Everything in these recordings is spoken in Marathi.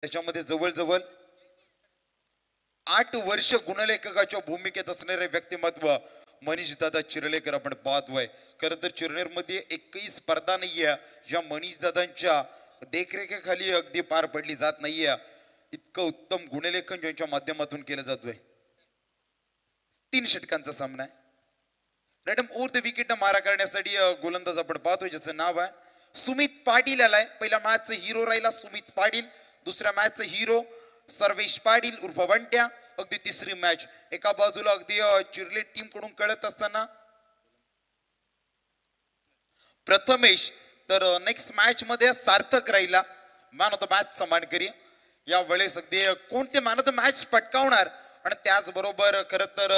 त्याच्यामध्ये जवळजवळ 8 वर्ष गुणलेखकाच्या भूमिकेत असणारे व्यक्तिमत्व मनीष दादा चिर्लेकर आपण पाहतोय. खरं तर चिरनेरमध्ये एकही स्पर्धा नाहीये ज्या मनीष दादांच्या देखरेखीखाली अगदी पार पडली जात नाहीये. इतकं उत्तम गुणलेखन ज्यांच्या माध्यमातून केलं जातोय. 3 षटकांचा सामना आहे. मॅडम ओव्हर द विकेट मारा करण्यासाठी गोलंदाज आपण पाहतोय ज्याचं नाव आहे सुमित पाटील. आलाय पहिल्या मॅचचा हिरो राहिला सुमित पाटील. दुसऱ्या मॅचचा हिरो सर्वेश पाटील उर्फ वंट्या. अगदी तिसरी मॅच एका बाजूला अगदी चिर्ले टीम कडून कळत असताना प्रथमेश तर नेक्स्ट मॅच मध्ये सार्थक राहिला मॅन ऑफ द मॅचचा मानकरी. या वेळेस अगदी कोणते मॅन ऑफ द मॅच पटकावणार आणि त्याचबरोबर खरं तर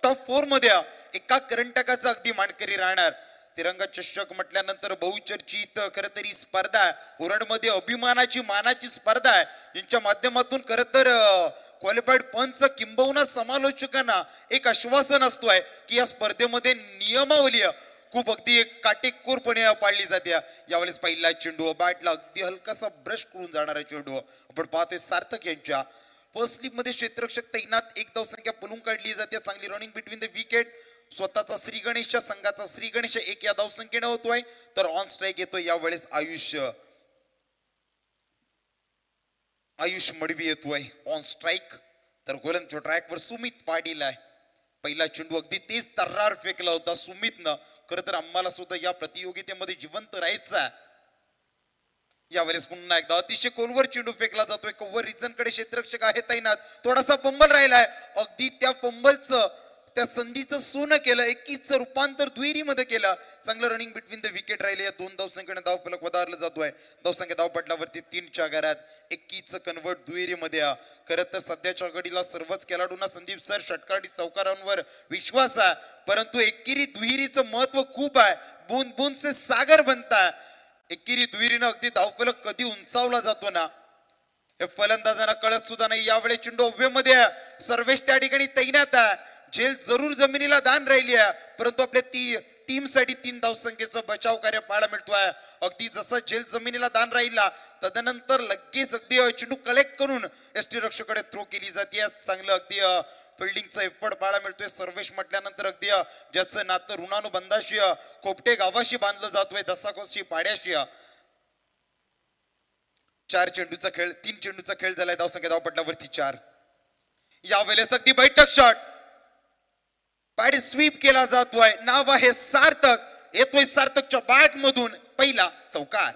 टॉप 4 मध्ये एका करंटकाचा अगदी मानकरी राहणार. तिरंगा चषक म्हटल्यानंतर बहुचर्चित खरं तरी स्पर्धा आहे. उरणमध्ये अभिमानाची मानाची स्पर्धा आहे ज्यांच्या माध्यमातून खरं तर क्वालिफाईड पंच किंबहुना समालोचकांना एक आश्वासन असतोय की या स्पर्धेमध्ये नियमावली खूप अगदी काटेकोरपणे पाळली जाते. यावेळेस पहिला चेंडू बॅटला अगदी हलकासा ब्रश करून जाणारा चेंडू आपण पाहतोय सार्थक यांच्या फर्स्ट स्लिप मध्ये क्षेत्ररक्षक तैनात. एक धावसंख्या पळून काढली जाते. चांगली रनिंग बिटवीन द विकेट. स्वतःचा श्री गणेशच्या संघाचा श्री गणेश एक या धावसंख्येने होतोय तर ऑन स्ट्राईक येतोय यावेळेस आयुष मडवी येतोय ऑन स्ट्राईक. तर गोलंदाज ट्रॅकवर सुमित पाटील आहे. पहिला चेंडू अगदी तेज तर्रार फेकला होता सुमितनं. खरं तर आम्हाला सुद्धा या प्रतियोगितेमध्ये जिवंत राहायचं. यावेळेस पुन्हा एकदा अतिशय खोलवर चेंडू फेकला जातोय. कव्हर रिजन कडे क्षेत्ररक्षक आहे तैनात. थोडासा फंबल राहिलाय. अगदी त्या फंबलचं त्या संधीचं सोनं केलं. 21चं रूपांतर दुहेरीमध्ये केलं. चांगलं रनिंग बिटवीन द विकेट राहिले. या 2 धावसंख्येने धाव फलक वधारला जातोय. धावसंख्या धावपटलावरती 3च्या घरात 21चं कन्वर्ट दुहेरीमध्ये. खरं तर सध्याच्या घडीला सर्वच खेळाडूंना संदीप सर षटकारी चौकारांवर विश्वास आहे परंतु एकेरी दुहेरीचं महत्व खूप आहे. बूंद बूंद से सागर बनताय. एकेरी दुहेरीनं अगदी धावफलक कधी उंचावला जातो ना हे फलंदाजांना कळत सुद्धा नाही. यावेळेस चेंडू हवेमध्ये सर्वेश त्या ठिकाणी तैनात आहे. झेल जरूर जमिनीला दान राहिली आहे परंतु आपल्या टीम साठी 3 धावसंख्येचं बचाव कार्य पाहायला मिळतोय. अगदी जसं झेल जमिनीला दान राहिला तदनंतर लगेच अगदी चेंडू कलेक्ट करून एसटी रक्षकाकडे थ्रो केली जाते. चांगलं अगदी फिल्डिंगचा एफर्ट पाहायला मिळतोय. सर्वेश म्हटल्यानंतर अगदी ज्याचं नातं ऋणानुबंधाशी कोपटे गावाशी बांधलं जातोय दसाकोशी पाड्याशी. 4 चेंडूचा खेळ 3 चेंडूचा खेळ झालाय. धावसंख्या धावपटलावरती 4. यावेळेस अगदी बैठक शॉट पाडी स्वीप केला जातोय. नाव आहे सार्थक. येतोय सार्थकच्या बॅट मधून पहिला चौकार.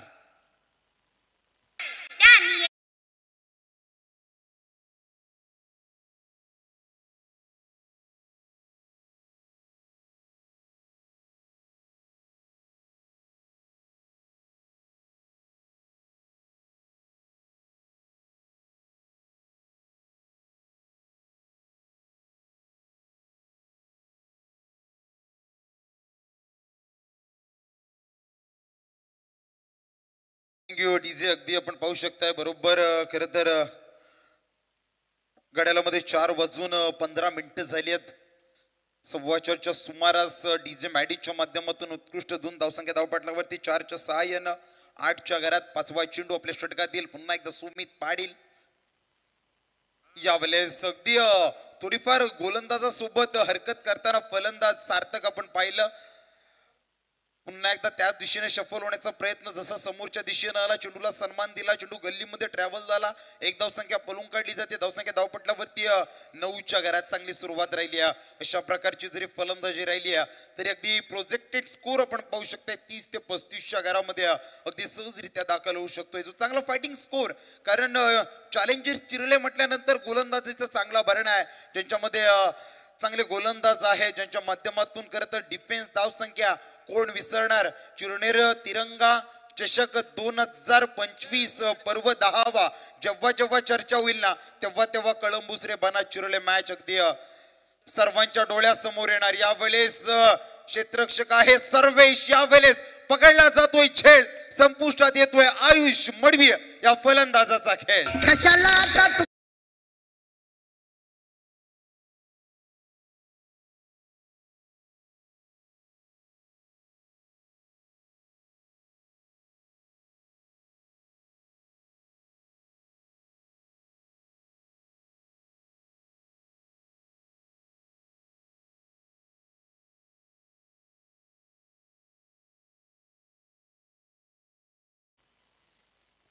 डीजे अगदी आपण पाहू शकताय बरोबर. खरं तर घड्याळामध्ये 4:15 झाली आहेत. 4:15च्या सुमारास डीजे मॅडिकच्या माध्यमातून उत्कृष्ट 2 धावसंख्या धावपटलावरती 4च्या सहाय्यानं 8च्या घरात 5वा चेंडू आपल्या षटकात येईल. पुन्हा एकदा सुमित पाटील. यावेळेस अगदी थोडीफार गोलंदाजासोबत हरकत करताना फलंदाज सार्थक आपण पाहिलं. पुन्हा एकदा त्या दिशेने शफल होण्याचा प्रयत्न. जसा समोरच्या दिशेने आला चेंडूला सन्मान दिला. चेंडू गल्लीमध्ये ट्रॅव्हल झाला. एक धावसंख्या पळून काढली जाते. धावसंख्या धावपटलावरती 9च्या घरात चांगली सुरुवात राहिली आहे. अशा प्रकारची जरी फलंदाजी राहिली आहे तरी अगदी प्रोजेक्टेड स्कोर आपण पाहू शकता 30 ते 35च्या घरामध्ये अगदी सहजरित्या दाखल होऊ शकतोय. जो चांगला फायटिंग स्कोर कारण चॅलेंजर्स चिरले म्हटल्यानंतर गोलंदाजीचा चांगला भरण आहे. ज्यांच्यामध्ये चांगले गोलंदाज आहे ज्यांच्या माध्यमातून खरं तर डिफेन्स धावसंख्या कोण विसरणार. चिरनेर तिरंगा चषक 2025 पर्व 10वा जेव्हा जेव्हा चर्चा होईल ना तेव्हा तेव्हा कळंबुसरे बना चिरले मॅच अगदी सर्वांच्या डोळ्यासमोर येणार. यावेळेस क्षेत्ररक्षक आहे सर्वेश. यावेळेस पकडला जातोय झेल. संपुष्टात येतोय आयुष मडवी या फलंदाजाचा खेळ.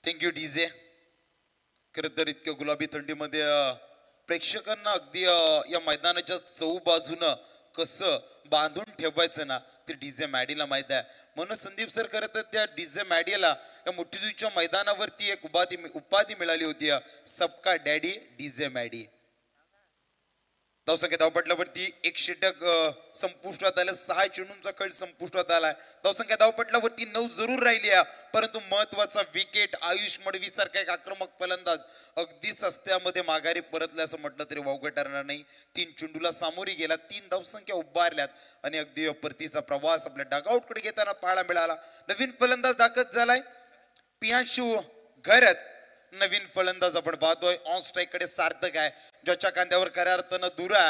Thank you DJ. खरं तर इतक्या गुलाबी थंडीमध्ये प्रेक्षकांना अगदी या मैदानाच्या चहूबाजूनं कसं बांधून ठेवायचं ना ते डीजे मॅडीला माहित आहे. म्हणून संदीप सर खरं तर त्या डीजे मॅडीला या मोठीजुईच्या मैदानावरती एक उपाधी मिळाली होती, सबका डॅडी डीजे मॅडी. धावसंख्या धावपटलावरती एक षटक संपुष्टात आलं, 6 चेंडूंचा खेळ संपुष्टात आलाय. धावसंख्या धावपटलावरती 9 जरूर राहिली आहे, परंतु महत्वाचा विकेट आयुष मडवी सारखा एक आक्रमक फलंदाज अगदी सस्त्यामध्ये माघारी परतले असं म्हटलं तरी वावगं ठरणार नाही. 3 चेंडूला सामोरी गेला, 3 धावसंख्या उभारल्यात आणि अगदी परतीचा प्रवास आपल्या डगआउटकडे घेताना पाहायला मिळाला. नवीन फलंदाज दाखल झालाय पियांशू घरत. नवीन फलंदाज आपण पाहतोय ऑन स्ट्राईक कडे सार्थक आहे, ज्याच्या कांद्यावर खऱ्या अर्थानं दुरा.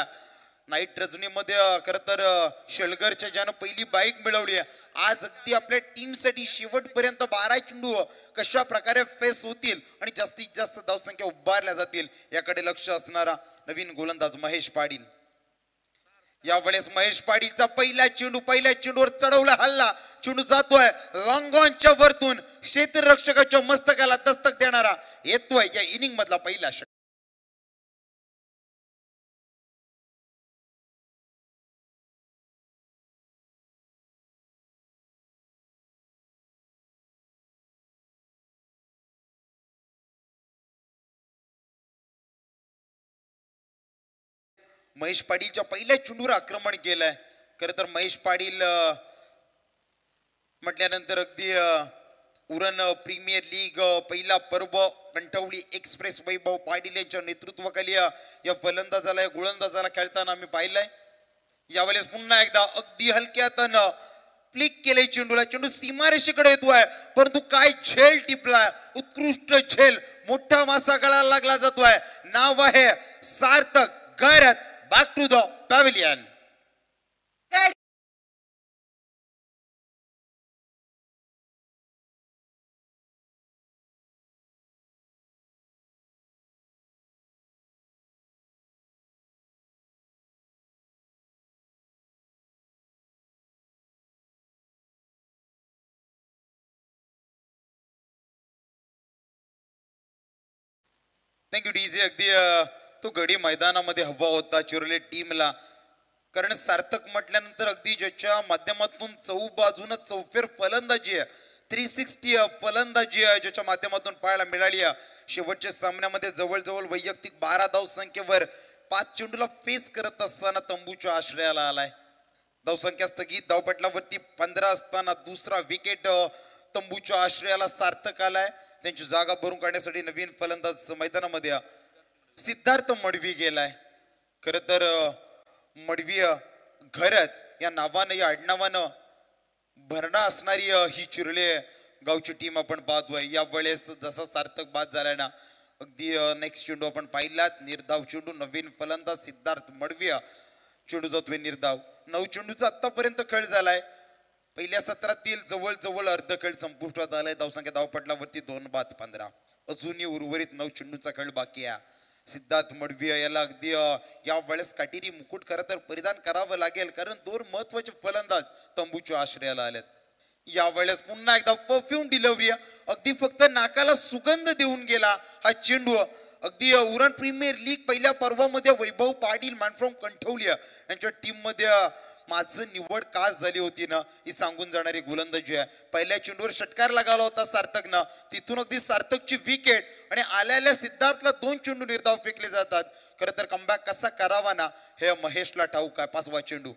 नाईट रजनीमध्ये खर तर शेलगरच्या ज्यानं पहिली बाईक मिळवली आहे, आज अगदी आपल्या टीमसाठी शेवटपर्यंत 12 चेंडू कशा प्रकारे फेस होतील आणि जास्तीत जास्त धावसंख्या उभारल्या जातील याकडे लक्ष असणारा नवीन गोलंदाज महेश पाटील. यावेळेस महेश पाटीलचा पहिल्या चेंडूवर चढवला हल्ला, चेंडू जातोय लॉंग ऑनच्या वरतून, क्षेत्ररक्षकाच्या मस्तकाला दस्तक देणारा येतोय या इनिंग मधला पहिला षटक. महेश पाटीलच्या पहिल्या चेंडूवर आक्रमण केलंय. खरं तर महेश पाटील म्हटल्यानंतर अगदी उरण प्रीमियर लीग पहिला पर्व कंठवली एक्सप्रेस वैभव पाटील यांच्या नेतृत्वाखाली या फलंदाजाला या गोलंदाजाला खेळताना आम्ही पाहिलंय. यावेळेस पुन्हा एकदा अगदी हलक्यातनं फ्लिक केले चेंडूला, चेंडू सीमारेषेकडे येतोय, परंतु काय झेल टिपलाय, उत्कृष्ट झेल, मोठा मासा गळाला लागला जातोय. नाव आहे Sarthak Gharat. Back to the pavilion. Thank you DJ. अगदी तो गडी मैदानामध्ये हवा होता चिरले टीमला, कारण सार्थक म्हटल्यानंतर अगदी ज्याच्या माध्यमातून चौबाजून चौफेर फलंदाजी आहे, 360 फलंदाजी आहे ज्याच्या माध्यमातून पाहायला मिळाली आहे. शेवटच्या सामन्यामध्ये जवळजवळ वैयक्तिक 12 धाव संख्येवर 5 चेंडूला फेस करत असताना तंबूच्या आश्रयाला आलाय. धावसंख्या स्थगित, धावपटलावरती 15 असताना दुसरा विकेट तंबूच्या आश्रयाला सार्थक आलाय. त्यांची जागा भरून काढण्यासाठी नवीन फलंदाज मैदानामध्ये सिद्धार्थ मडवी गेलाय. खर तर मडवी घरत या नावानं या आडनावानं भरणा असणारी ही चिरले गावची टीम आपण पाहतोय. या वेळेस जसा सार्थक बाद झालाय ना, अगदी नेक्स्ट चेंडू आपण पाहिलात, निर्धाव चेंडू, नवीन फलंदाज सिद्धार्थ मडवी, चेंडू जातोय निर्धाव. 9 चेंडूचा आतापर्यंत खेळ झालाय. पहिल्या सत्रातील जवळजवळ अर्ध खेळ संपुष्टात आलाय. धावसंख्या धावपटलावरती 2-15. अजूनही उर्वरित 9 चेंडूचा खेळ बाकी आहे. सिद्धार्थ मडवी याला अगदी या वेळेस काटेरी मुकुट खरं तर परिधान करावं लागेल, कारण 2 महत्वाचे फलंदाज तंबूच्या आश्रयाला आलेत. यावेळेस पुन्हा एकदा परफ्यूम डिलिव्हरी, अगदी फक्त नाकाला सुगंध देऊन गेला हा चेंडू. अगदी उरण प्रीमियर लीग पहिल्या पर्वामध्ये वैभव पाटील मॅन फ्रॉम कंठवली यांच्या टीम मध्ये माझं निवड कास झाली होती ना, ही सांगून जाणारी गोलंदाजी आहे. पहिल्या चेंडूवर षटकार लगावला होता सार्थकनं, तिथून अगदी सार्थकची विकेट आणि आल्याल्या सिद्धार्थला 2 चेंडू निर्धाव फेकले जातात. खरं तर कमबॅक कसा करावा ना हे महेशला ठाऊक आहे. 5वा चेंडू.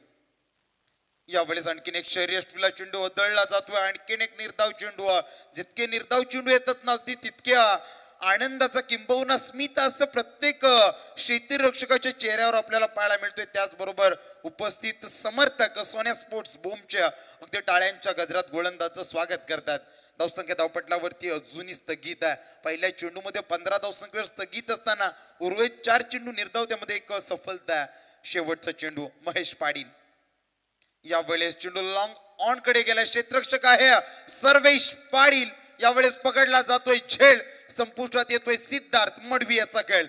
यावेळेस आणखीन एक शर्यष्टीला चेंडू वदळला जातोय, आणखीन एक निर्धाव चेंडू. जितके निर्धाव चेंडू येतात ना, अगदी तितक्या आनंदाचा किंबहुना स्मित असं प्रत्येक क्षेत्ररक्षकाच्या चेहऱ्यावर आपल्याला पाहायला मिळतोय. त्याचबरोबर उपस्थित समर्थक सोन्या स्पोर्ट्स बूमच्या अगदी टाळ्यांच्या गजरात गोलंदाजाचं स्वागत करतात. धावसंख्या धावपटलावरती अजूनही स्थगित आहे. पहिल्या चेंडूमध्ये 15 धावसंख्येवर स्थगित असताना उर्वरित 4 चेंडू निर्धाव, त्यामध्ये एक सफलता आहे. शेवटचा चेंडू महेश पाटील. यावेळेस चेंडू लॉंग ऑन कडे गेला, क्षेत्ररक्षक आहे सर्वेश पाटील. यावेळेस पकडला जातोय झेल, संपुष्टात येतोय सिद्धार्थ मडवी याचा खेळ.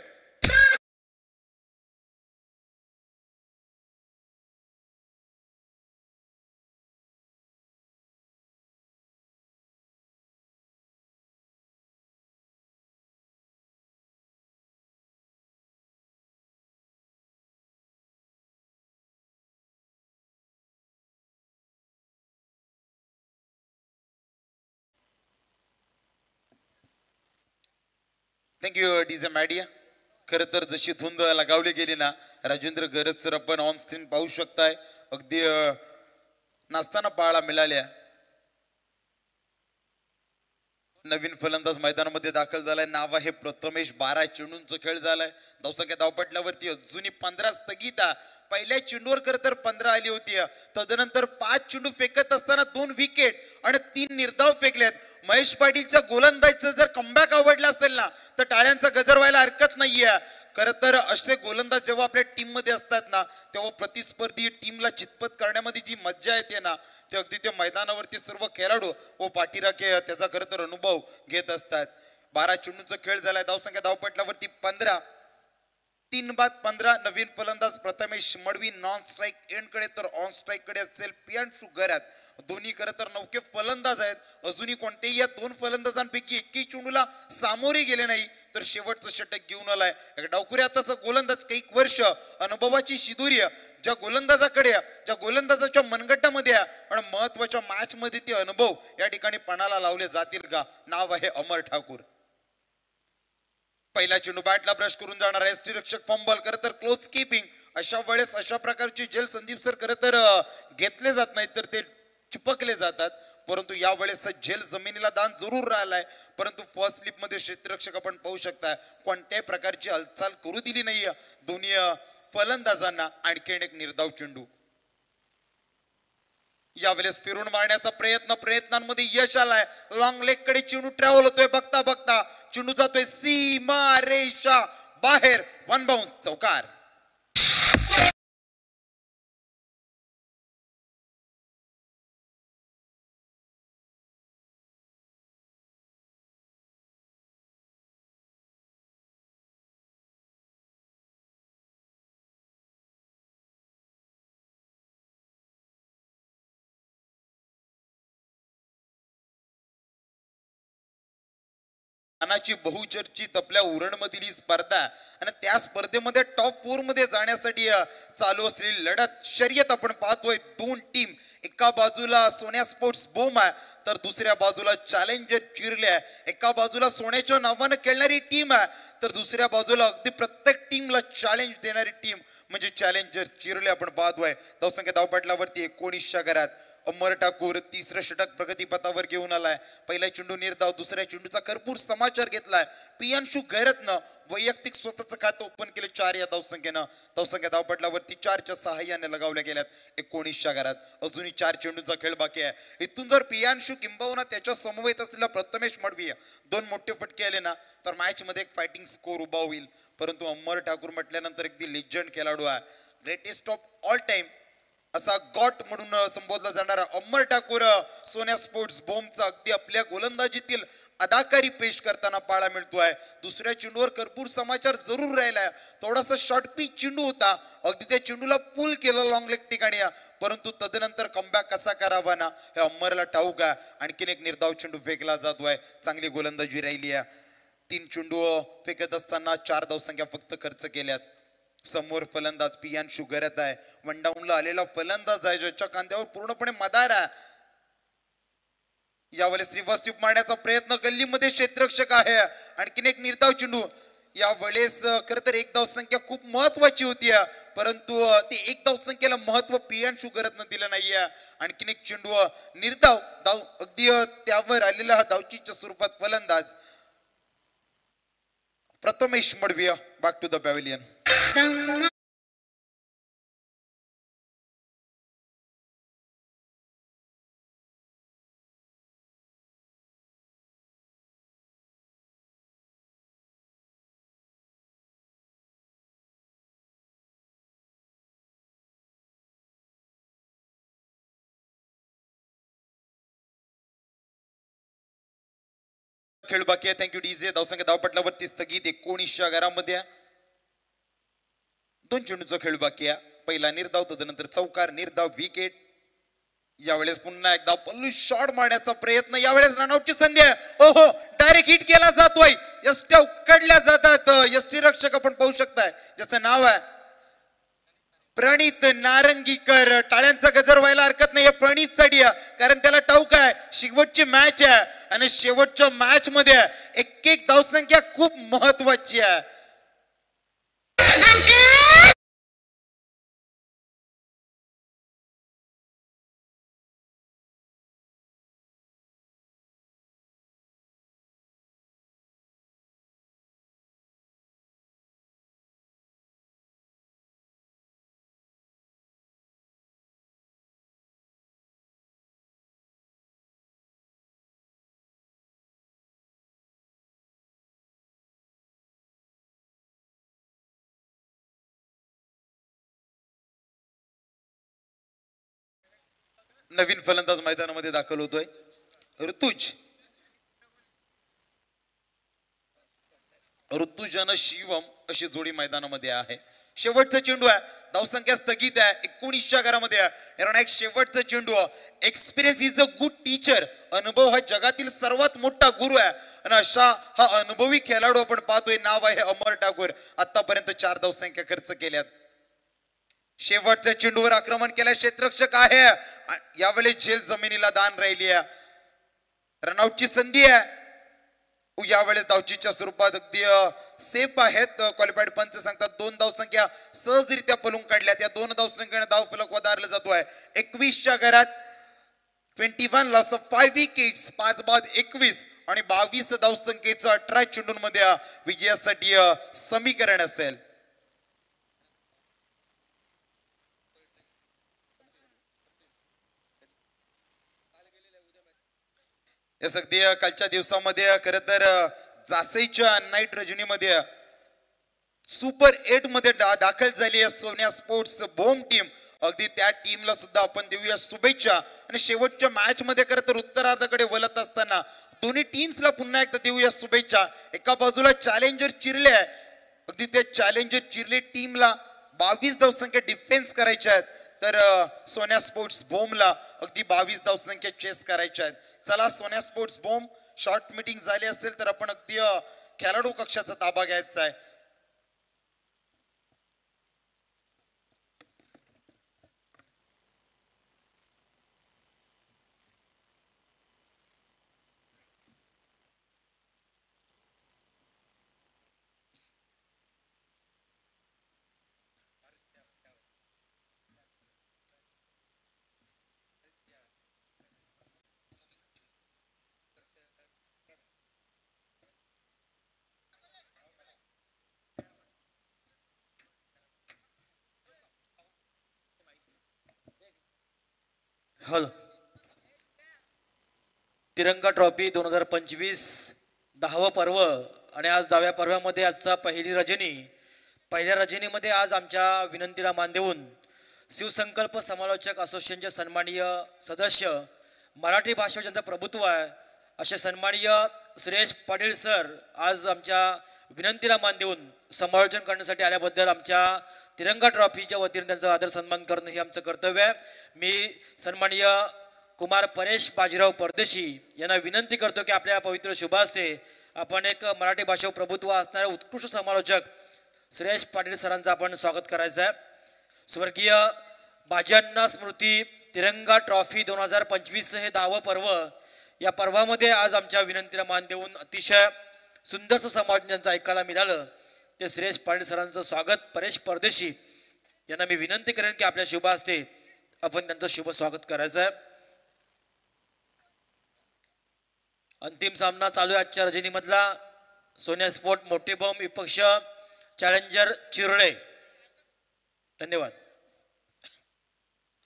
थँक्यू डीजे मॅडिया. खरं तर जशी धुंद लगावली गेली ना, राजेंद्र गरज सर आपण ऑन स्क्रीन पाहू शकताय. अगदी नाचताना पाहायला मिळाल्या. नवीन फलंदाज मैदानामध्ये दाखल झालाय. नाव आहे प्रथमेश. 12 चेंडूंचा खेळ झालाय. धावसंख्या धावपटल्यावरती अजूनही 15 स्थगित. पहिल्या चेंडूवर खरं तर 15 आली होती. तदनंतर 5 चेंडू फेकत असताना 2 विकेट आणि 3 निर्धाव फेकलेत. महेश पाटीलच्या गोलंदाजीचं जर कमबॅक आवडला असेल ना तर टाळ्यांचा गजर व्हायला हरकत नाहीये. खरं तर असे गोलंदाज जेव्हा आपल्या टीम मध्ये असतात ना तेव्हा प्रतिस्पर्धी टीमला चितपत करण्यामध्ये जी मज्जा येते ना ते अगदी ते मैदानावरती सर्व खेळाडू व पाठीराखे त्याचा खरं तर अनुभव घेत असतात. 12 चेंडूंचा खेळ झालाय. धावसंख्या धावपटल्यावरती 15. 3 बाद 15. नवीन फलंदाज Prathamesh Madavi non strike end कडे तर ऑन स्ट्राईक कडे असेल पियांशू गरात. दोन्ही खरं तर नौके फलंदाज आहेत. अजूनही कोणत्याही या 2 फलंदाजांपैकी एकही चेंडूला सामोरे गेले नाही तर शेवटचं षटक घेऊन आलाय. डावखुरी आताचा गोलंदाज काही वर्ष अनुभवाची शिदोरी ज्या गोलंदाजाच्या मनगटामध्ये आणि महत्वाच्या मॅच मध्ये ते अनुभव या ठिकाणी पणाला लावले जातील का. नाव आहे अमर ठाकूर. पहिला चेंडू बॅटला ब्रश करून जाणार आहे. यष्टीरक्षक फंबल. खरं तर क्लोज कीपिंग अशा वेळेस अशा प्रकारचे जेल संदीप सर खरं तर घेतले जात नाहीत तर ते चिपकले जातात. परंतु या वेळेस जेल जमिनीला दान जरूर राहिलाय. परंतु फर्स्ट स्लिप मध्ये क्षेत्ररक्षक आपण पाहू शकता कोणत्याही प्रकारची हालचाल करू दिली नाहीये दोन्ही फलंदाजांना. आणखीन एक निर्धाव चेंडू. यावेळेस फिरून मारण्याचा प्रयत्नांमध्ये यश आलाय. लॉंग लेग कडे चेंडू ट्रॅव्हल होतोय. बघता बघता चेंडू जातोय सीमा रेषा बाहेर. 1 बाउन्स. चौकार. बहुचर्चित आपल्या उरणमधील ही स्पर्धा आणि त्या स्पर्धेमध्ये टॉप 4 मध्ये जाण्यासाठी चालू असलेली लढत शर्यत आपण पाहतोय. 2 टीम एका बाजूला सोन्या स्पोर्ट्स बोम आहे तर दुसऱ्या बाजूला चॅलेंजर चिरले आहे. एका बाजूला सोन्याच्या नावानं खेळणारी टीम आहे तर दुसऱ्या बाजूला अगदी प्रत्येक टीमला चॅलेंज देणारी टीम म्हणजे चॅलेंजर चिरले आपण पाहतोय. धावसंख्या धावपटल्यावरती 19 घरात. अमर ठाकूर तिसरं षटक प्रगतीपथावर घेऊन आलाय. पहिला चेंडू निर्धाव. दुसऱ्या चेंडूचा भरपूर समाचार घेतलाय. पियांशू गैरतनं वैयक्तिक स्वतःचं खातं ओपन केलं 4 या धावसंख्येनं. धावसंख्या धावपटल्यावरती 4च्या सहाय्याने लगावल्या गेल्यात 19 घरात. अजूनही 4 चेंडूचा खेळ बाकी आहे. इथून जर पियांशू किंबहुना त्याच्या समवेत असलेला प्रथमेश मडवी 2 मोठे फटके आले ना तर मॅच मध्ये एक फायटिंग स्कोर उभा होईल. परंतु अमर ठाकूर म्हटल्यानंतर अगदी लेजंड खेळाडू आहे. ग्रेटेस्ट ऑफ ऑल टाइम असा गॉट म्हणून संबोधला जाणारा अमर ठाकूर सोन्या स्पोर्ट्स बोमचा अगदी आपल्या गोलंदाजीतील अदाकारी पेश करताना पाहायला मिळतोय. दुसऱ्या चेंडूवर भरपूर समाचार जरूर राहिलाय. थोडासा शॉर्ट पिच चेंडू होता. अगदी त्या चेंडूला पुल केलं लॉंग लेग ठिकाणी. परंतु तदनंतर कमबॅक कसा करावा ना हे अमरला ठाऊक आहे. आणखीन एक निर्धाव चेंडू फेकला जातोय. चांगली गोलंदाजी राहिली आहे. 3 चेंडू फेकत असताना 4 धावसंख्या फक्त खर्च केल्यात. समोर फलंदाज पियांशू गरत आहे. वन डाऊनला आलेला फलंदाज आहे ज्याच्या खांद्यावर पूर्णपणे मदार आहे. यावेळेस रिव्हर्स स्वीप मारण्याचा प्रयत्न. गल्लीमध्ये क्षेत्ररक्षक आहे. आणखीन एक निर्धाव चेंडू. यावेळेस खरं तर 1 धावसंख्या खूप महत्वाची होती परंतु ते 1 धावसंख्येला महत्व पियांशू गरतनं दिलं नाहीये. आणखीन एक चेंडू निर्धाव. धाव अगदी त्यावर आलेला हा धावचीच्या स्वरूपात फलंदाज Prathamesh Madvi. Back to the pavilion. खेळ बाकी आहे. Thank you DJ. धावसंख्या धावपटल्यावरती स्थगित 19 घरामध्ये. 2 चेंडूचा खेळ बाकी आहे. पहिला निर्धाव तदनंतर चौकार. निर्धाव विकेट. यावेळेस पुन्हा एकदा पल्लू शॉट मारण्याचा प्रयत्न. यावेळेस रनआउटची संधी आहे. ओहो डायरेक्ट हिट केला जातोय. यष्ट्या उकडल्या जातात. यष्टीरक्षक आपण पाहू शकताय ज्याचं नाव आहे प्रणित नारंगीकर, टाळ्यांचा गजर व्हायला हरकत नाही. प्रणित चढिया, कारण त्याला ठाऊक आहे शेवटची मॅच आहे आणि शेवटच्या मॅच मध्ये एक एक धावसंख्या खूप महत्वाची आहे. नवीन फलंदाज मैदानामध्ये दाखल होतोय ऋतुज. ऋतुजन शिवम अशी जोडी मैदानामध्ये आहे. शेवटचा चेंडू आहे, धावसंख्या स्थगित आहे 19च्या घरामध्ये. एक शेवटचा चेंडू. Experience is a good teacher. अनुभव हा जगातील सर्वात मोठा गुरु आहे आणि अशा हा अनुभवी खेळाडू आपण पाहतोय. नाव आहे अमर ठाकूर. आतापर्यंत 4 धावसंख्या खर्च केल्यात. शेवटच्या चेंडूवर आक्रमण केल्या क्षेत्ररक्षक आहे. यावेळी झेल जमिनीला दान राहिली आहे. रनआउटची संधी आहे. यावेळेस धावचीच्या स्वरूपात अगदी सेफ आहेत. क्वालिफाईड पंच सांगतात 2 धावसंख्या सहजरित्या पलून काढल्यात. या 2 धावसंख्येने धाव फलक वधारला जातोय. 21च्या घरात 21 लॉस ऑफ 5 विकेट्स, 5 बाद 21 आणि 22 धावसंख्येचं 18 चेंडूंमध्ये विजयासाठी समीकरण असेल. अगदी कालच्या दिवसामध्ये खर तर जासईच्या नाईट रजनीमध्ये सुपर 8 मध्ये दाखल झाली आहे सोन्या स्पोर्ट्स भोम टीम. अगदी त्या टीमला सुद्धा आपण देऊया शुभेच्छा. आणि शेवटच्या मॅच मध्ये खरं तर उत्तरार्धाकडे वळत असताना दोन्ही टीम्सला पुन्हा एकदा देऊया शुभेच्छा. एका बाजूला चॅलेंजर चिरले आहे. अगदी त्या चॅलेंजर चिरले टीमला 22 धावसंख्या डिफेन्स करायच्या आहेत, तर सोन्या स्पोर्ट्स बोमला अगदी 22 धावसंख्या चेस करायच्या आहेत. चला सोन्या स्पोर्ट्स बोम, शॉर्ट मीटिंग झाली असेल तर आपण अगदी खेळाडू कक्षाचा ताबा घ्यायचा आहे. हॅलो. तिरंगा ट्रॉफी 2025 10वं पर्व आणि आज 10व्या पर्वामध्ये आजचा पहिली रजनी. पहिल्या रजनीमध्ये आज आमच्या विनंतीला मान देऊन शिवसंकल्प समालोचक असोसिएशनचे सन्माननीय सदस्य, मराठी भाषेवर ज्यांचं प्रभुत्व आहे असे सन्माननीय श्रेयश पाटील सर आज आमच्या विनंतीला मान देऊन समालोचन करण्यासाठी आल्याबद्दल आमच्या तिरंगा ट्रॉफीच्या वतीने त्यांचा आदर सन्मान करणं हे आमचं कर्तव्य आहे. मी सन्माननीय कुमार परेश बाजीराव परदेशी यांना विनंती करतो की आपल्या पवित्र शुभास्ते आपण एक मराठी भाषेवर प्रभुत्व असणारे उत्कृष्ट समालोचक श्रेयश पाटील सरांचं आपण स्वागत करायचं आहे. स्वर्गीय बाजीअण्णा स्मृती तिरंगा ट्रॉफी 2025 हे 10वं पर्व. या पर्वामध्ये आज आमच्या विनंतीला मान देऊन अतिशय सुंदरचं समालोचन ज्यांचं ऐकायला मिळालं ते श्रेयश पाटील सरांचं स्वागत परेश परदेशी यांना मी विनंती करेन की आपल्या शुभ हस्ते आपण त्यांचं शुभ स्वागत करायचं आहे. अंतिम सामना चालू आहे आजच्या रजनीमधला. सोन्या स्पोर्ट मोठे बॉम्ब विपक्ष चॅलेंजर चिरळे. धन्यवाद.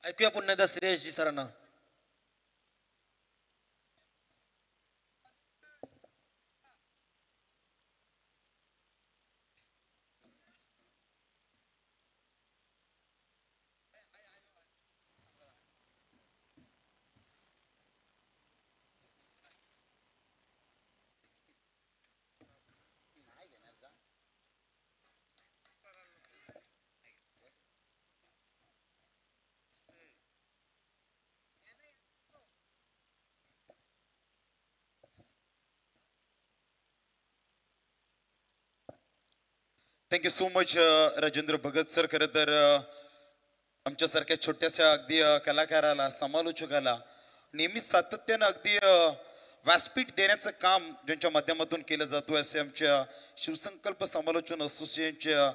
ऐकूया पुन्हा एकदा श्रेयसजी सरांना. Thank you so much Rajendra Bhagat sir. खरं तर आमच्यासारख्या छोट्याशा अगदी कलाकाराला समालोचकाला नेहमी सातत्यानं अगदी व्यासपीठ देण्याचं काम ज्यांच्या माध्यमातून केलं जातं असे आमच्या शिवसंकल्प समालोचन असोसिएशनच्या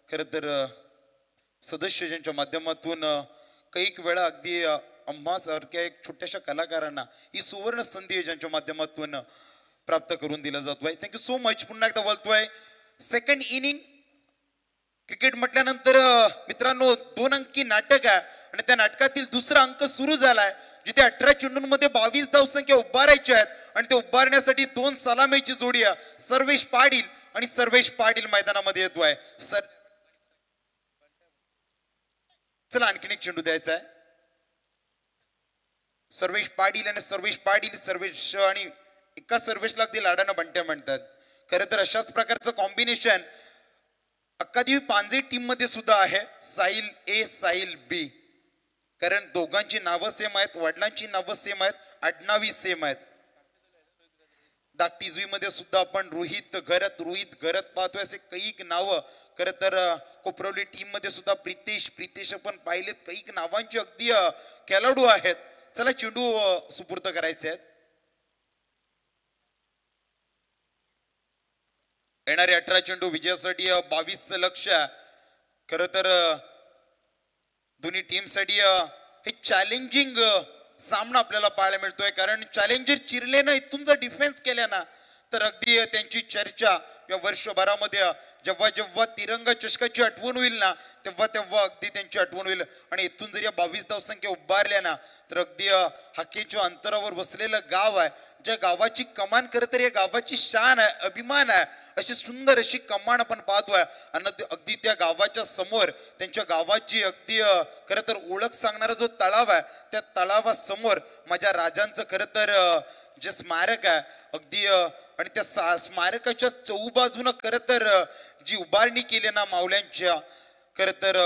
खरं तर सदस्य ज्यांच्या माध्यमातून कैक वेळा अगदी आम्हासारख्या एक छोट्याशा कलाकारांना ही सुवर्ण संधी आहे ज्यांच्या माध्यमातून प्राप्त करून दिला जातोय. Thank you so much. पुन्हा एकदा बोलतोय सेकंड इनिंग क्रिकेट म्हटल्यानंतर मित्रांनो 2 अंकी नाटक आहे आणि त्या नाटकातील दुसरा अंक सुरू झालाय जिथे 18 चेंडूंमध्ये 22 धावसंख्या उभारायच्या आहेत आणि ते उभारण्यासाठी 2 सलामीची जोडी आहे. सर्वेश पाटील आणि सर्वेश पाटील मैदानामध्ये येतोय. चला आणखीन एक चेंडू द्यायचा आहे. सर्वेश पाटील आणि सर्वेश पाटील सर्वेश आणि एका सर्वेशला अगदी लाडानं बंट्या म्हणतात. खरं तर अशाच प्रकारचं कॉम्बिनेशन अक्कादेवी पांजे टीम मध्ये सुद्धा आहे. साहिल ए साहिल बी. कारण दोघांची नावं सेम आहेत, वडिलांची नावं सेम आहेत, आडनावी सेम आहेत. दाकटी मध्ये सुद्धा आपण रोहित घरत पाहतोय असे कैक नावं. खरं तर कोपरवली टीम मध्ये सुद्धा प्रितेश पण पाहिलेत. कैक नावांचे अगदी खेळाडू आहेत. चला चेंडू सुपूर्द करायचे आहेत. येणारे 18 चेंडू विजयासाठी 22 लक्ष. खरं तर दोन्ही टीमसाठी हे चॅलेंजिंग सामना आपल्याला पाहायला मिळतोय. कारण चॅलेंजर चिरले ना इथून जर डिफेन्स केल्या ना तर अगदी त्यांची चर्चा या वर्षभरामध्ये जेव्हा जेव्हा तिरंगा चषकाची आठवण होईल ना तेव्हा अगदी त्यांची आठवण होईल. आणि इथून जर या 22 धावसंख्या उभारल्या ना तर अगदी हाकेच्या अंतरावर बसलेलं गाव आहे ज्या गावाची कमान खरं तर या गावाची शान आहे, अभिमान आहे. अशी सुंदर अशी कमान आपण पाहतोय आणि अगदी त्या गावाच्या समोर त्यांच्या गावाची अगदी खरं तर ओळख सांगणारा जो तलाव आहे त्या तलावासमोर माझ्या राजांचं खरं तर जे स्मारक आहे अगदी आणि त्या स्मारकाच्या चौबाजूनं खरं तर जी उभारणी केली ना मावल्यांच्या खरं तर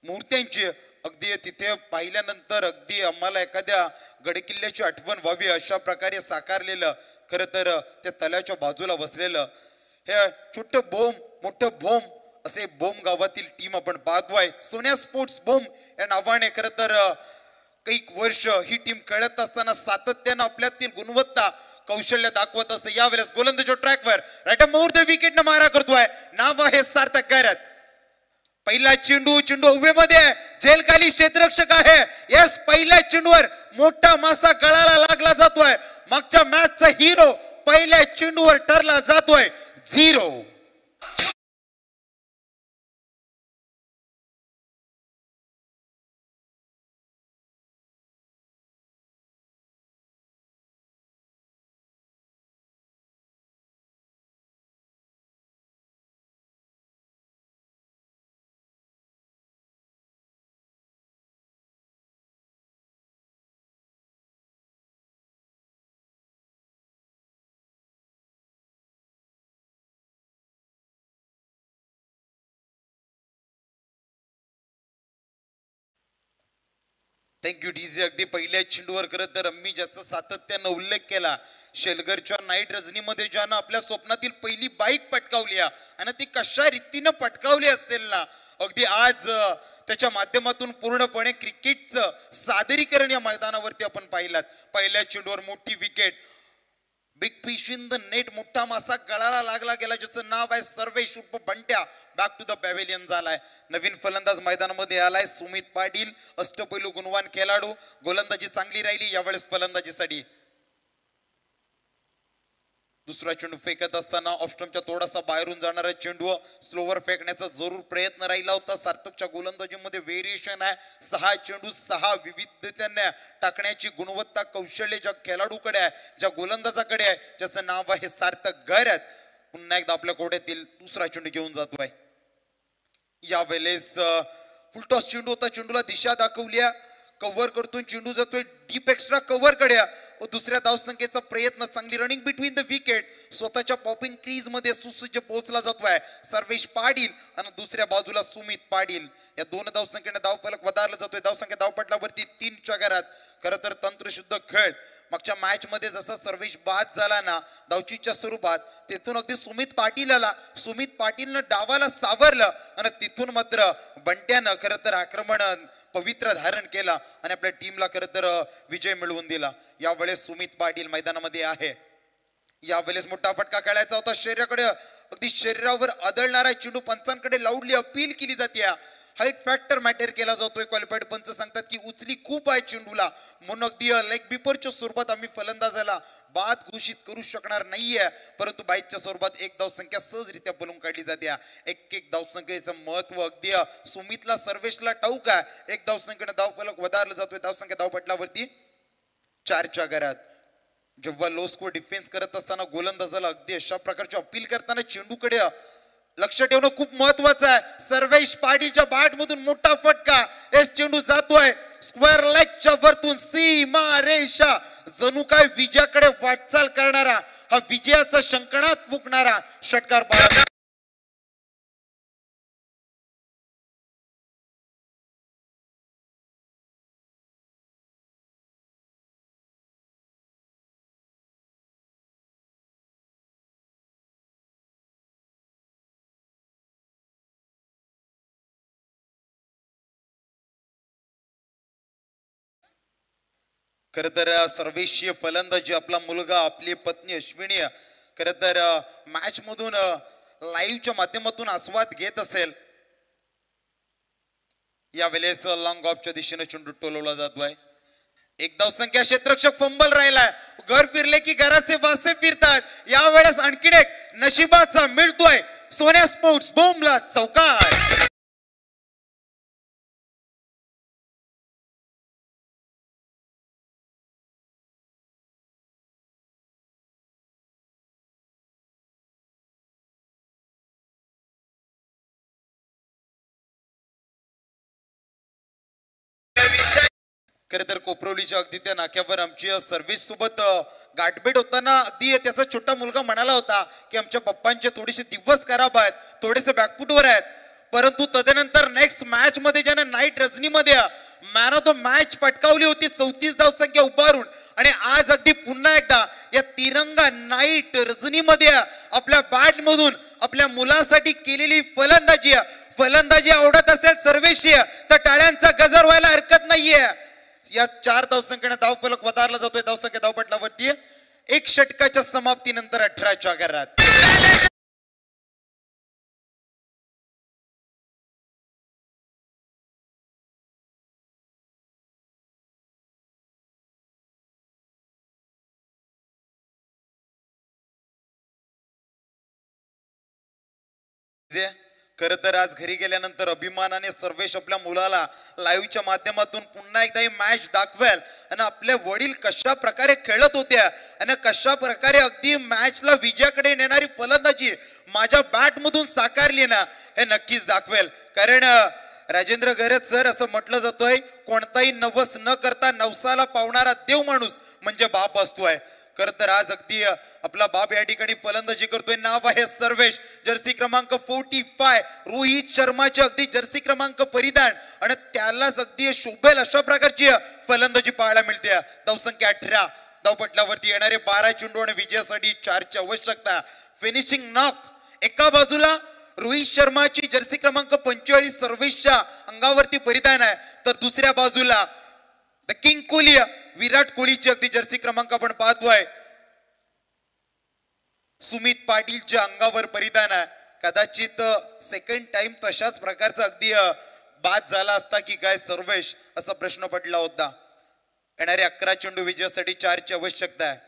मूर्त्यांची अगदी तिथे पाहिल्यानंतर अगदी आम्हाला एखाद्या गडकिल्ल्याची आठवण व्हावी अशा प्रकारे साकारलेलं खरं तर त्या तलावाच्या बाजूला बसलेलं हे छोटं भोम मोठं भोम असे भोम गावातील टीम आपण पाहतोय. सोन्या स्पोर्ट्स भोम या नावाने खरं तर काही वर्ष ही टीम खेळत असताना सातत्यानं आपल्यातील गुणवत्ता कौशल्य दाखवत असते. यावेळेस गोलंदाज ट्रॅकवर राईट मुहूर्त विकेटनं मारा करतोय. नाव आहे सार्थक गैरत. पहिला चेंडू उभेमध्ये जेलखाली क्षेत्ररक्षक आहे. येस पहिल्या चेंडूवर मोठा मासा गळाला लागला जातोय. मागच्या मॅचचा हिरो पहिल्या चेंडूवर ठरला जातोय 0. Thank you DJ. अगदी पहिल्या चेंडूवर खरं तर आम्ही ज्याचा सातत्यानं उल्लेख केला शेलगरच्या नाईट रजनीमध्ये ज्यानं आपल्या स्वप्नातील पहिली बाईक पटकावली आणि ती कशा रीतीनं पटकावली असेल ना अगदी आज त्याच्या माध्यमातून पूर्णपणे क्रिकेटचं सादरीकरण या मैदानावरती आपण पाहिलात. पहिल्या चेंडूवर मोठी wicket big fish in the net मोठा मासा गळाला लागला गेला ज्याचं नाव आहे सर्वेश उर्फ बंट्या. बॅक टू द पॅव्हेलियन झालाय. नवीन फलंदाज मैदानामध्ये आलाय सुमित पाटील. अष्टपैलू गुणवान खेळाडू. गोलंदाजी चांगली राहिली यावेळेस फलंदाजीसाठी. दुसरा चेंडू फेकत असताना ऑफस्टंपच्या थोडासा बाहेरून जाणारा चेंडू स्लोवर फेकण्याचा जरूर प्रयत्न राहिला होता. सार्थकच्या गोलंदाजीमध्ये व्हेरिएशन आहे. 6 चेंडू 6 विविधतेने टाकण्याची गुणवत्ता कौशल्य ज्या खेळाडूकडे आहे ज्या गोलंदाजाकडे आहे ज्याचं नाव आहे सार्थक गैरत. पुन्हा एकदा आपल्या कोड्यातील दुसरा चेंडू घेऊन जातोय. यावेळेस फुलटॉस चेंडू होता. चेंडूला दिशा दाखवली. कव्हर करतोय, चेंडू जातोय डीप एक्स्ट्रा कव्हर कडे व दुसऱ्या धावसंख्येचा प्रयत्न, चांगली रनिंग बिटवीन द विकेट, स्वतःच्या पॉपिंग क्रीज मध्ये सुसज्ज पोहोचला जातोय सर्वेश पाटील आणि दुसऱ्या बाजूला सुमित पाटील. या दोन धावसंख्येने धावफलक वधारला जातोय. धावसंख्या धावपटलावरती 3 चौकारात. खरं तर तंत्रशुद्ध खेळ. मागच्या मॅच मध्ये जसा सर्वेश बाद झाला ना धावचीच्या स्वरूपात, तिथून अगदी सुमित पाटील आला. सुमित पाटीलनं डावाला सावरलं आणि तिथून मात्र बंट्यानं खरं तर आक्रमण पवित्र धारण केला आणि आपल्या टीमला खरं तर विजय मिळवून दिला. यावेळेस सुमित पाटील मैदानामध्ये आहे. यावेळेस मोठा फटका खेळायचा होता शरीराकडे, अगदी शरीरावर आदळणारा चेंडू पंचांकडे लाऊडली अपील केली जाते. हाईट फॅक्टर मॅटर केला जातोय. क्वालिफाईड पंच सांगतात की उचली खूप आहे चेंडूला, म्हणून अगदी लेग बिपरच्या स्वरूपात आम्ही फलंदाजाला बाद घोषित करू शकणार नाहीये, परंतु बाईकच्या स्वरूपात एक धावसंख्या सहजरित्या बोलून काढली जाते. एक धावसंख्येचं महत्व अगदी सुमितला सर्वेशला ठाऊक आहे. एक धावसंख्येने धावफलक वधारला जातोय. धावसंख्या धावपटलावरती 4 च्या घरात. जेव्हा लो स्कोर डिफेन्स करत असताना गोलंदाजाला अगदी अशा प्रकारची अपील करताना चेंडूकडे लक्ष ठेवणं खूप महत्वाचं आहे. सर्वेश पाटीलच्या बॅट मधून मोठा फटका, हे चेंडू जातोय स्क्वेअर लेगच्या वरतून सीमा रेषा, जणू काय विजयाकडे वाटचाल करणारा, हा विजयाचा शंकणात फुकणारा षटकार पाहायला. खर तर सर्वेशीय फलंदाजी आपला मुलगा, आपली पत्नी अश्विनी खर तर मॅच मधून लाईव्हच्या माध्यमातून आस्वाद घेत असेल. यावेळेस लॉंग ऑफच्या दिशेने चेंडू टोलवला जातोय. एक धावसंख्या, क्षेत्ररक्षक फंबल राहिलाय. घर फिरले की घराचे वासे फिरतात. यावेळेस आणखीन एक नशिबाचा मिळतोय. सोन्या स्पोर्ट्स बोमला चौकार. खरं तर कोपरोलीच्या अगदी त्या नाक्यावर आमची सर्व्हिस सोबत गाठभेट होताना अगदी त्याचा छोटा मुलगा म्हणाला होता की आमच्या पप्पांचे थोडेसे दिवस खराब आहेत, थोडेसे बॅकफुटवर आहेत, परंतु तदनंतर नेक्स्ट मॅच मध्ये ज्यानं नाईट रजनीमध्ये मॅन ऑफ द मॅच पटकावली होती 34 धावसंख्या उभारून, आणि आज अगदी पुन्हा एकदा या तिरंगा नाईट रजनीमध्ये आपल्या बॅट मधून आपल्या मुलासाठी केलेली फलंदाजी आवडत असेल सर्वेशी तर टाळ्यांचा गजर व्हायला हरकत नाहीये. या 4 धावसंख्येने धावफलक वधारला जातोय. धावसंख्या धावपटलावरती 1 षटकाच्या समाप्तीनंतर 18 च्या घरात. खर तर आज घरी गेल्यानंतर अभिमानाने सर्वेश आपल्या मुलाला लाईव्हच्या माध्यमातून पुन्हा एकदा ही मॅच दाखवेल आणि आपले वडील कशा प्रकारे खेळत होत्या आणि कशा प्रकारे अगदी मॅचला विजयाकडे नेणारी फलंदाजी माझ्या बॅट मधून साकारली ना, हे नक्कीच दाखवेल. कारण राजेंद्र गरज सर असं म्हटलं जातोय, कोणताही नवस न करता नवसाला पावणारा देव माणूस म्हणजे बाप असतोय. खर तर आज अगदी आपला बाप या ठिकाणी फलंदाजी करतोय. नाव आहे सर्वेश, जर्सी क्रमांक 45. रोहित शर्माचे अगदी जर्सी क्रमांक परिधान आणि त्यालाच अगदी शोभेल अशा प्रकारची फलंदाजी पाहायला मिळते. धावसंख्या 18. धावपटलावरती येणारे 12 चेंडू आणि विजयासाठी 4 ची आवश्यकता. फिनिशिंग नॉक एका बाजूला रोहित शर्माची जर्सी क्रमांक 45 सर्वेशच्या अंगावरती परिधान आहे, तर दुसऱ्या बाजूला द किंग कोहली विराट कोहलीची अगदी जर्सी क्रमांक आपण पाहतोय सुमित पाटीलच्या अंगावर परिधान आहे. कदाचित सेकंड टाइम तशाच प्रकारचा अगदी बाद झाला असता की काय सर्वेश, असा प्रश्न पडला होता. येणारे 11 चेंडू विजयासाठी 4 ची आवश्यकता आहे.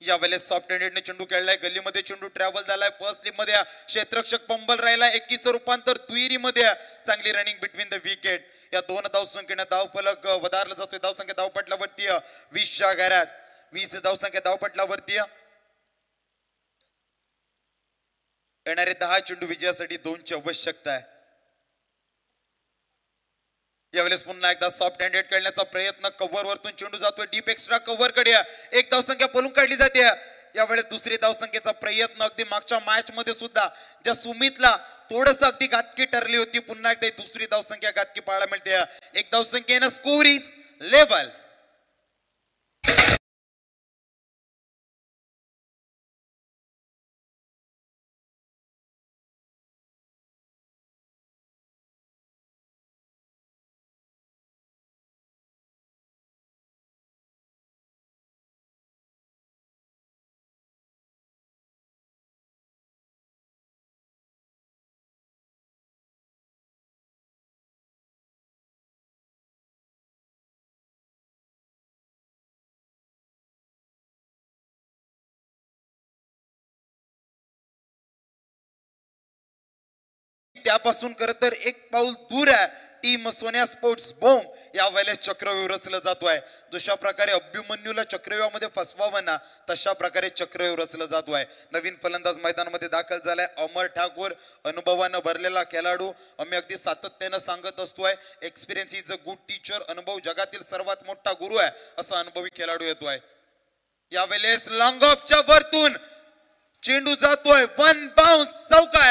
यावेळेस सॉफ्ट हँडेडने चेंडू खेळलाय. गल्लीमध्ये चेंडू ट्रॅव्हल झालाय. फर्स्ट लिप मध्ये क्षेत्ररक्षक पंबल राहिला. 21चं रूपांतर दुहेरीमध्ये चांगली रनिंग बिटवीन द विकेट. या 2 धावसंख्येने धावफलक वधारला जातोय. धावसंख्या धावपटलावरती 20 च्या घरात. 20 धावसंख्या धावपटलावरती येणारे 10 चेंडू विजयासाठी 2 ची आवश्यकता आहे. यावेळेस पुन्हा एकदा सॉफ्ट हँडेड खेळण्याचा प्रयत्न, कव्हर वरतून चेंडू जातोय डीप एक्स्ट्रा कव्हर कडे, एक धावसंख्या पळून काढली जाते. यावेळेस दुसरी धावसंख्येचा प्रयत्न, अगदी मागच्या मॅच मध्ये सुद्धा ज्या सुमितला थोडस अगदी घातकी ठरली होती, पुन्हा एकदा दुसरी धावसंख्या घातकी पाहायला मिळते. एक धावसंख्येनं स्कोर इज लेवल. त्यापासून खरं तर एक पाऊल दूर आहे टीम सोन्या स्पोर्ट्स बोम. या वेळेस चक्रव्यूह रचलं जातोय. जशा प्रकारे अभिमन्यूला चक्रव्यूहामध्ये फसवावं ना, तशा प्रकारे चक्रव्यूह रचलं जातोय. नवीन फलंदाज मैदानामध्ये दाखल झालाय अमर ठाकूर, अनुभवानं भरलेला खेळाडू. आम्ही अगदी सातत्यानं सांगत असतोय, experience is a good teacher. अनुभव जगातील सर्वात मोठा गुरु आहे, असा अनुभवी खेळाडू येतोय. यावेळेस लॉंग ऑफच्या वरतून चेंडू जातोय, वन बाउन्स चौकार.